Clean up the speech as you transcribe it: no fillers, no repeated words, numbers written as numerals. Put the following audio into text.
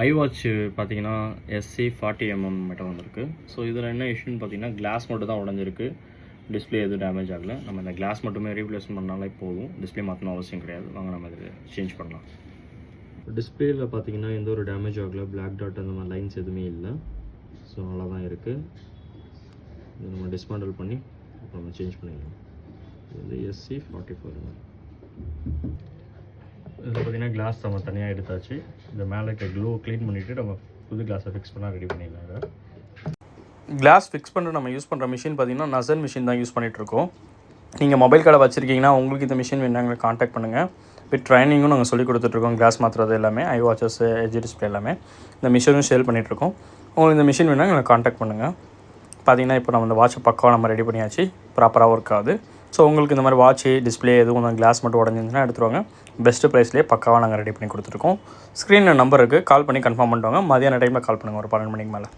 iWatch பார்த்தீங்கன்னா SC40mm மட்டும் வந்திருக்கு. ஸோ இதில் என்ன இஷ்யூன்னு பார்த்தீங்கன்னா கிளாஸ் மட்டும் தான் உடஞ்சிருக்கு. டிஸ்பிளே எதுவும் டேமேஜ் ஆகலை. நம்ம இந்த கிளாஸ் மட்டுமே ரீப்ளேஸ் பண்ணாலே போதும். டிஸ்பிளே மாற்றணும் அவசியம் கிடையாது. வாங்க நம்ம இதை சேஞ்ச் பண்ணலாம். டிஸ்பிளேயில் பார்த்தீங்கன்னா எந்த ஒரு டேமேஜ் ஆகலை. பிளாக் டாட் அந்த மாதிரி லைன்ஸ் எதுவுமே இல்லை. ஸோ நல்லா தான் இருக்குது. இதை நம்ம டிஸ்மேண்டில் பண்ணி நம்ம சேஞ்ச் பண்ணிடலாம். இது SC44. இதில் பார்த்தீங்கன்னா கிளாஸ் நம்ம தனியாக எடுத்தாச்சு. இந்த மேலே இருக்க க்ளூ க்ளீன் பண்ணிவிட்டு நம்ம புது கிளாஸை ஃபிக்ஸ் பண்ணால் ரெடி பண்ணிடலாங்க. கிளாஸ் ஃபிக்ஸ் பண்ணுற நம்ம யூஸ் பண்ணுற மிஷின் பார்த்திங்கன்னா நசன் மிஷின் தான் யூஸ் பண்ணிகிட்ருக்கோம். நீங்கள் மொபைல் கடை வச்சுருக்கீங்கன்னா உங்களுக்கு இந்த மிஷின் வேணாங்க காண்டாக்ட் பண்ணுங்கள். வித் ட்ரைனிங்கும் நாங்கள் சொல்லி கொடுத்துட்ருக்கோம். கிளாஸ் மாற்றுறது எல்லாமே, iWatches, எட்ஜ் டிஸ்பிளே எல்லாமே இந்த மிஷினும் சேல் பண்ணிகிட்ருக்கோம். உங்களுக்கு இந்த மிஷின் வேணால் எங்களை காண்டாக்ட் பண்ணுங்கள். பார்த்திங்கன்னா இப்போ நம்ம இந்த வாட்சை பக்காவாக நம்ம ரெடி பண்ணியாச்சு. ப்ராப்பராக ஒர்க் ஆகுது. ஸோ உங்களுக்கு இந்த மாதிரி வாட்ச் டிஸ்பிளே எதுவும் கிளாஸ் மட்டும் உடஞ்சிருந்துச்சுன்னா எடுத்துருவாங்க. பெஸ்ட்டு ப்ரைஸ்லேயே பக்காவாக நாங்கள் ரெடி பண்ணி கொடுத்துருக்கோம். ஸ்க்ரீனில் நம்பர் இருக்குது, கால் பண்ணி கன்ஃபார்ம் பண்ணிட்டு வாங்க. மதியான டைமில் கால் பண்ணுங்கள், ஒரு 12 மணிக்கு மேலே.